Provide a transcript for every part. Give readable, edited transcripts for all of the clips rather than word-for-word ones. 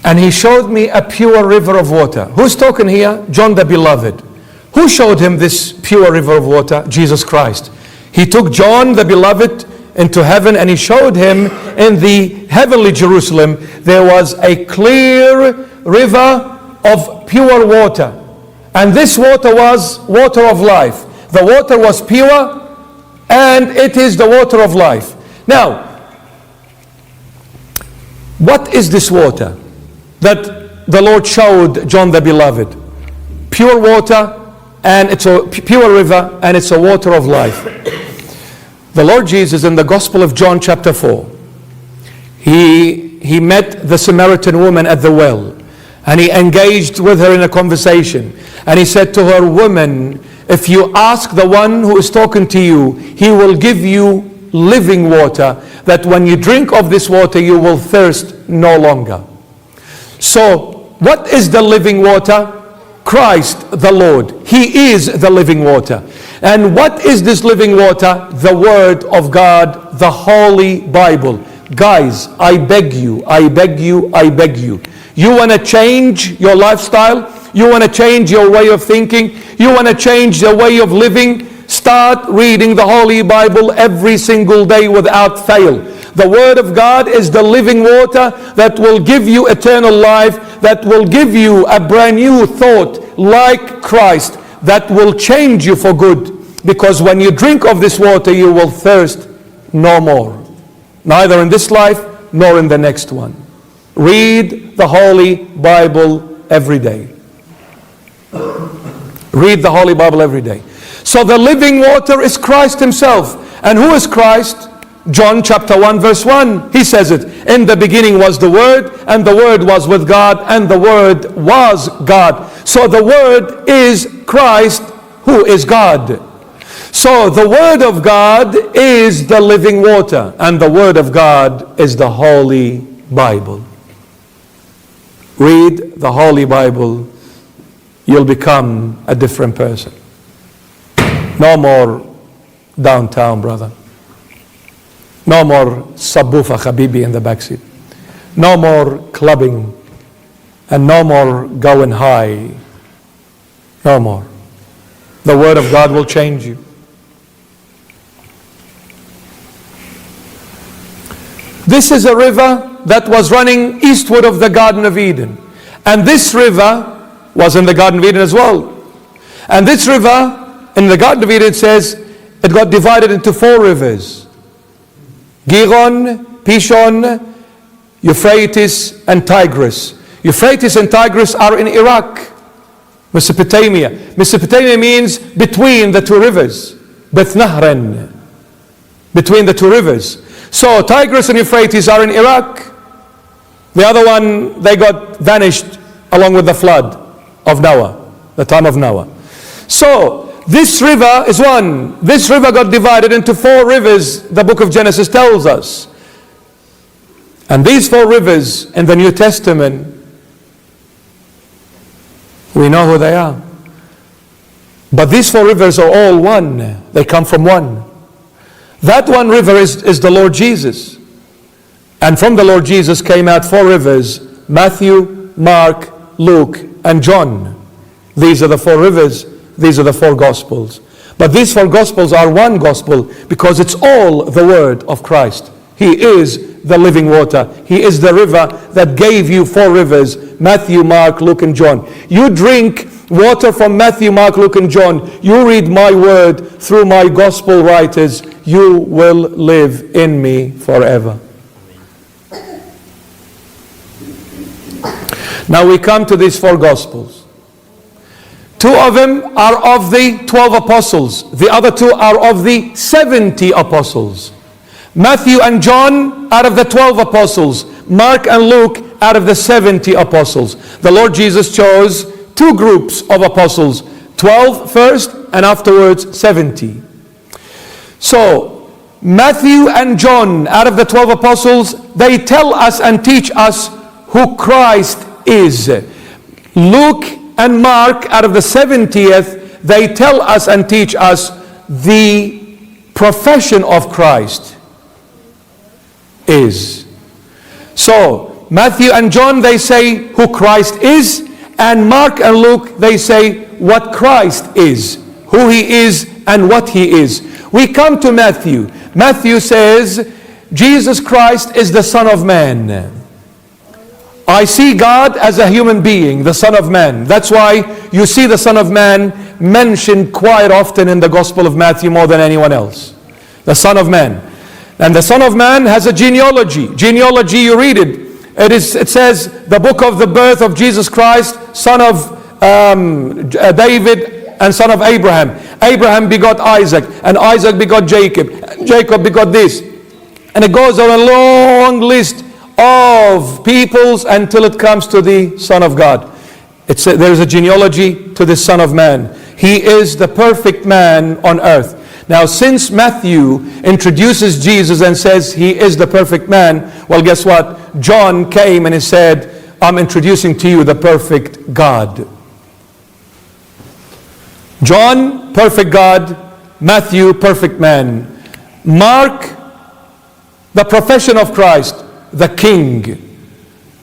And he showed me a pure river of water. Who's talking here? John the Beloved. Who showed him this pure river of water? Jesus Christ. He took John the Beloved into heaven, and he showed him in the heavenly Jerusalem there was a clear river of pure water. And this water was water of life. The water was pure, and it is the water of life. Now, what is this water that the Lord showed John the Beloved? Pure water, and it's a pure river, and it's a water of life. The Lord Jesus in the Gospel of John chapter 4, he met the Samaritan woman at the well, and he engaged with her in a conversation, and he said to her, "Woman, if you ask the one who is talking to you, he will give you living water, that when you drink of this water you will thirst no longer." So what is the living water? Christ the Lord. He is the living water. And what is this living water? The Word of God, the Holy Bible. Guys, I beg you, I beg you, I beg you. You want to change your lifestyle? You want to change your way of thinking? You want to change the way of living? Start reading the Holy Bible every single day without fail. The Word of God is the living water that will give you eternal life, that will give you a brand new thought like Christ, that will change you for good. Because when you drink of this water, you will thirst no more. Neither in this life, nor in the next one. Read the Holy Bible every day. Read the Holy Bible every day. So the living water is Christ Himself. And who is Christ? John chapter 1 verse 1. He says it. In the beginning was the Word, and the Word was with God, and the Word was God. So the Word is Christ, who is God. So the Word of God is the living water, and the Word of God is the Holy Bible. Read the Holy Bible, you'll become a different person. No more downtown, brother. No more saboofa habibi in the backseat. No more clubbing, and no more going high. No more. The Word of God will change you. This is a river that was running eastward of the Garden of Eden. And this river was in the Garden of Eden as well. And this river in the Garden of Eden, it says, it got divided into 4 rivers. Gihon, Pishon, Euphrates, and Tigris. Euphrates and Tigris are in Iraq, Mesopotamia. Mesopotamia means between the 2 rivers. Beth Nahran. Between the 2 rivers. So Tigris and Euphrates are in Iraq. The other one, they got vanished along with the flood of Noah, the time of Noah. So this river is one. This river got divided into 4 rivers, the book of Genesis tells us. And these 4 rivers in the New Testament, we know who they are. But these 4 rivers are all one. They come from one. That one river is the Lord Jesus. And from the Lord Jesus came out 4 rivers: Matthew, Mark, Luke, and John. These are the 4 rivers. These are the 4 Gospels. But these 4 Gospels are one Gospel because it's all the Word of Christ. He is the living water. He is the river that gave you 4 rivers: Matthew, Mark, Luke, and John. You drink water from Matthew, Mark, Luke, and John. You read my word through my Gospel writers. You will live in me forever. Now we come to these 4 Gospels. 2 of them are of the 12 apostles. The other 2 are of the 70 apostles. Matthew and John out of the 12 apostles. Mark and Luke out of the 70 apostles. The Lord Jesus chose 2 groups of apostles. 12 first, and afterwards 70. So Matthew and John out of the 12 apostles, they tell us and teach us who Christ is. Luke and Mark out of the 70th, they tell us and teach us the profession of Christ is. So Matthew and John, they say who Christ is, and Mark and Luke, they say what Christ is, who he is and what he is. We come to Matthew. Matthew says, Jesus Christ is the Son of Man. I see God as a human being, the Son of Man. That's why you see the Son of Man mentioned quite often in the Gospel of Matthew more than anyone else. The Son of Man. And the Son of Man has a genealogy. Genealogy, you read it. It says the book of the birth of Jesus Christ, son of David and son of Abraham. Abraham begot Isaac, and Isaac begot Jacob. Jacob begot this. And it goes on a long list of peoples until it comes to the Son of God. There is a genealogy to the Son of Man. He is the perfect man on earth. Now, since Matthew introduces Jesus and says he is the perfect man, well, guess what? John came and he said, I'm introducing to you the perfect God. John, perfect God. Matthew, perfect man. Mark, the profession of Christ, the King.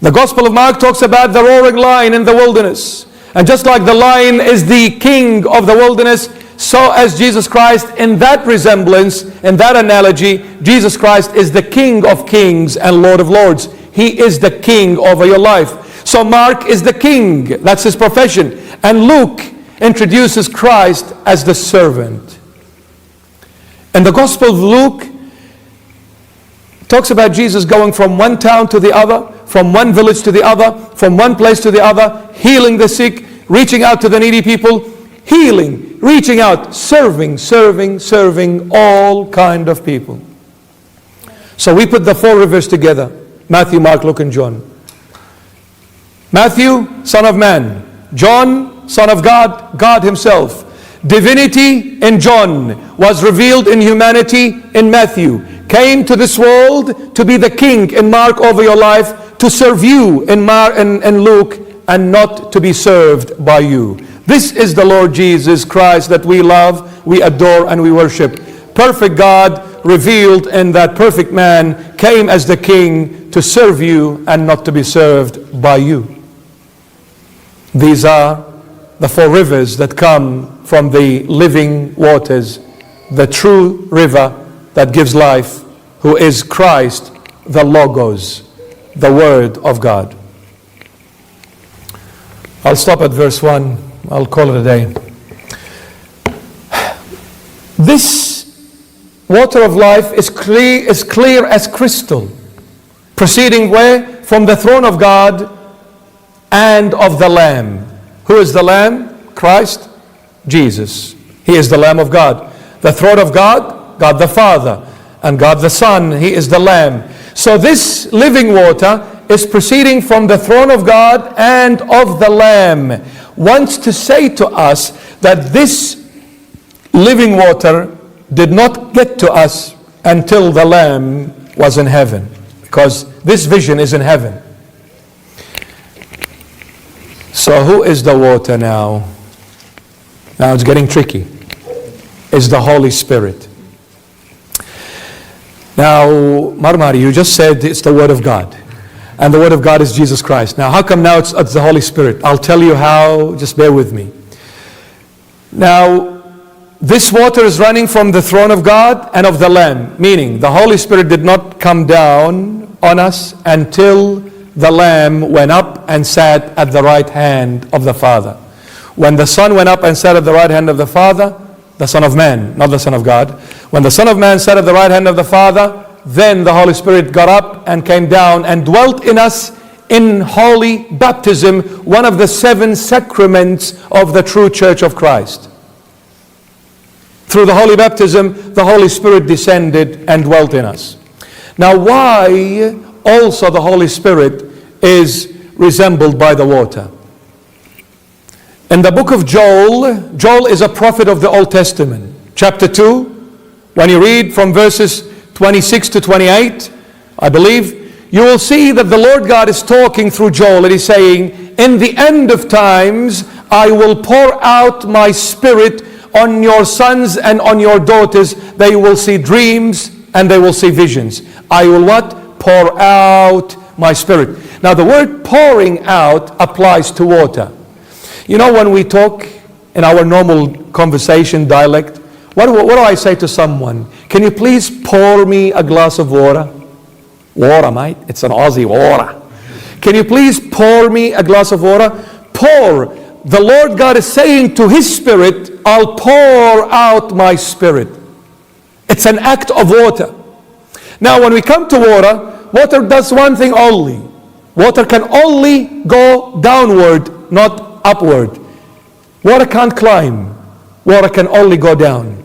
The Gospel of Mark talks about the roaring lion in the wilderness. And just like the lion is the king of the wilderness, so as Jesus Christ, in that resemblance, in that analogy, Jesus Christ is the King of kings and Lord of lords. He is the king over your life. So Mark is the king. That's his profession. And Luke introduces Christ as the servant. And the Gospel of Luke talks about Jesus going from one town to the other, from one village to the other, from one place to the other, healing the sick, reaching out to the needy people, healing, reaching out, serving all kind of people. So we put the four rivers together: Matthew, Mark, Luke, and John. Matthew, Son of Man. John, Son of God, God himself. Divinity in John was revealed in humanity in Matthew. Came to this world to be the king in Mark over your life, to serve you in Luke, and not to be served by you. This is the Lord Jesus Christ that we love, we adore, and we worship. Perfect God revealed in that perfect man came as the king to serve you and not to be served by you. These are the four rivers that come from the living waters, the true river that gives life, who is Christ, the Logos, the Word of God. I'll stop at verse 1. I'll call it a day. This water of life is clear as crystal, proceeding where? From the throne of God and of the Lamb. Who is the Lamb? Christ, Jesus. He is the Lamb of God. The throne of God, God the Father, and God the Son. He is the Lamb. So this living water is proceeding from the throne of God and of the Lamb. Wants to say to us that this living water did not get to us until the Lamb was in heaven, because this vision is in heaven. So who is the water now? Now it's getting tricky. It's the Holy Spirit. Now, Marmari, you just said it's the Word of God. And the Word of God is Jesus Christ. Now, how come now it's the Holy Spirit? I'll tell you how, just bear with me. Now, this water is running from the throne of God and of the Lamb, meaning the Holy Spirit did not come down on us until the Lamb went up and sat at the right hand of the Father. When the Son went up and sat at the right hand of the Father, the Son of Man, not the Son of God. When the Son of Man sat at the right hand of the Father, then the Holy Spirit got up and came down and dwelt in us in holy baptism, one of the 7 sacraments of the true Church of Christ. Through the holy baptism, the Holy Spirit descended and dwelt in us. Now, why also the Holy Spirit is resembled by the water? In the book of Joel, Joel is a prophet of the Old Testament. Chapter 2, when you read from verses 26 to 28, I believe, you will see that the Lord God is talking through Joel, and he's saying, in the end of times, I will pour out my Spirit on your sons and on your daughters. They will see dreams and they will see visions. I will what? Pour out my Spirit. Now the word pouring out applies to water. You know, when we talk in our normal conversation dialect, what do I say to someone? Can you please pour me a glass of water? Water, mate. It's an Aussie water. Can you please pour me a glass of water? Pour. The Lord God is saying to His Spirit, I'll pour out my Spirit. It's an act of water. Now when we come to water, water does one thing only. Water can only go downward, not upward. Water can't climb. Water can only go down.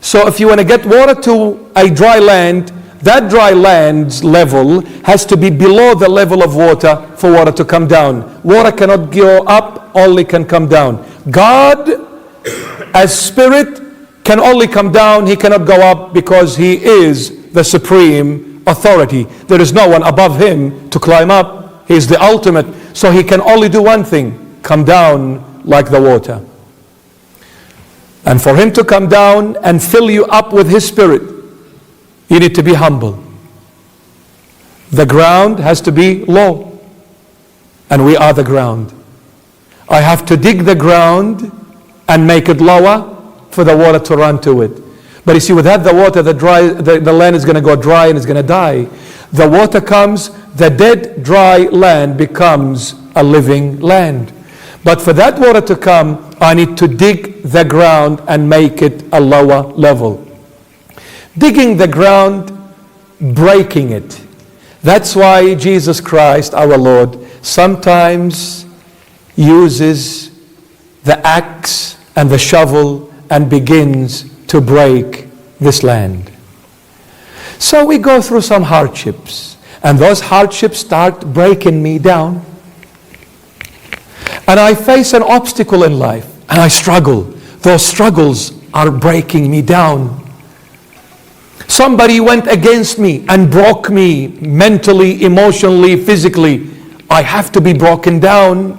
So if you want to get water to a dry land, that dry land's level has to be below the level of water for water to come down. Water cannot go up, only can come down. God, as Spirit, can only come down. He cannot go up because He is the supreme authority. There is no one above Him to climb up. He is the ultimate. So He can only do one thing, come down like the water. And for Him to come down and fill you up with His Spirit, you need to be humble. The ground has to be low. And we are the ground. I have to dig the ground and make it lower for the water to run to it. But you see, without the water, the land is going to go dry and it's going to die. The water comes, the dead, dry land becomes a living land. But for that water to come, I need to dig the ground and make it a lower level. Digging the ground, breaking it. That's why Jesus Christ, our Lord, sometimes uses the axe and the shovel and begins to break this land. So we go through some hardships, and those hardships start breaking me down. And I face an obstacle in life, and I struggle. Those struggles are breaking me down. Somebody went against me and broke me mentally, emotionally, physically. I have to be broken down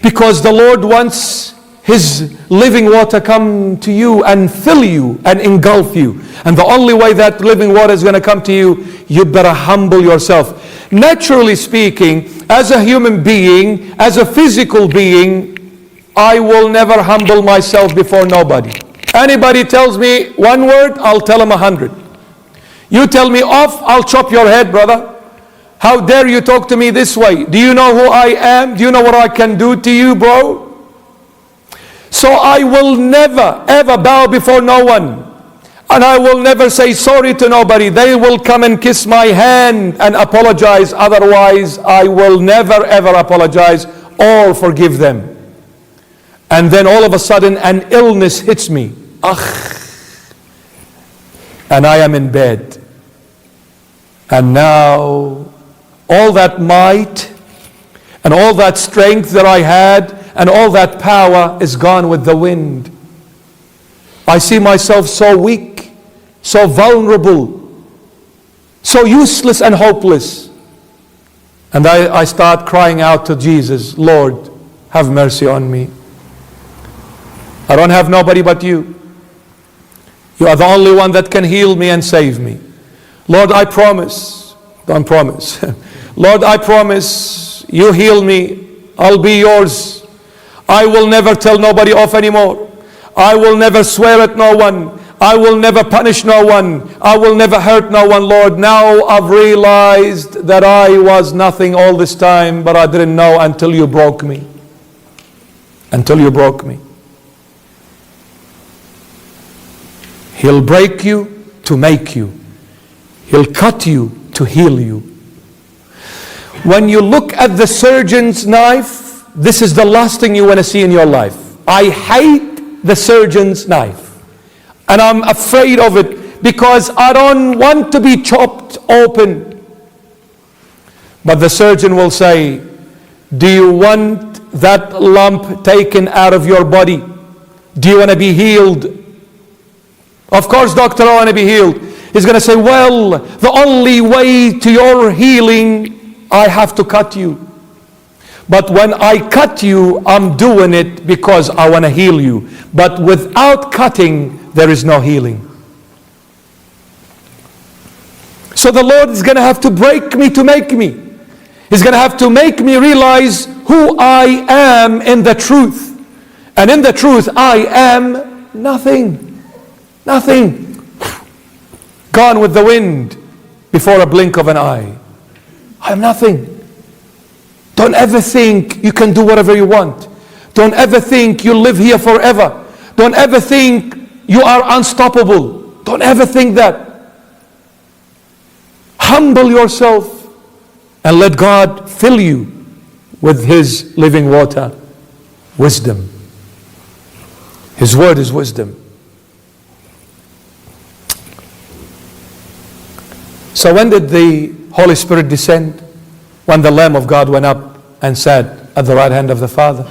because the Lord wants His living water come to you and fill you and engulf you. And the only way that living water is going to come to you, you better humble yourself. Naturally speaking, as a human being, as a physical being, I will never humble myself before nobody. Anybody tells me one word, I'll tell them 100. You tell me off, I'll chop your head, brother. How dare you talk to me this way? Do you know who I am? Do you know what I can do to you, bro? So I will never, ever bow before no one. And I will never say sorry to nobody. They will come and kiss my hand and apologize. Otherwise, I will never, ever apologize or forgive them. And then all of a sudden, an illness hits me. And I am in bed. And now, all that might and all that strength that I had and all that power is gone with the wind. I see myself so weak, so vulnerable, so useless and hopeless. And I start crying out to Jesus, Lord, have mercy on me. I don't have nobody but you. You are the only one that can heal me and save me. Lord, I promise. Don't promise. Lord, I promise you heal me. I'll be yours. I will never tell nobody off anymore. I will never swear at no one. I will never punish no one. I will never hurt no one, Lord. Now I've realized that I was nothing all this time, but I didn't know until you broke me. Until you broke me. He'll break you to make you. He'll cut you to heal you. When you look at the surgeon's knife, this is the last thing you want to see in your life. I hate the surgeon's knife. And I'm afraid of it because I don't want to be chopped open. But the surgeon will say, do you want that lump taken out of your body? Do you want to be healed? Of course, doctor, I want to be healed. He's going to say, well, the only way to your healing, I have to cut you. But when I cut you, I'm doing it because I want to heal you. But without cutting, there is no healing. So the Lord is going to have to break me to make me. He's going to have to make me realize who I am in the truth. And in the truth, I am nothing. Nothing. Gone with the wind before a blink of an eye. I am nothing. Don't ever think you can do whatever you want. Don't ever think you'll live here forever. Don't ever think you are unstoppable. Don't ever think that. Humble yourself and let God fill you with His living water, wisdom. His word is wisdom. So when did the Holy Spirit descend? When the Lamb of God went up and sat at the right hand of the Father.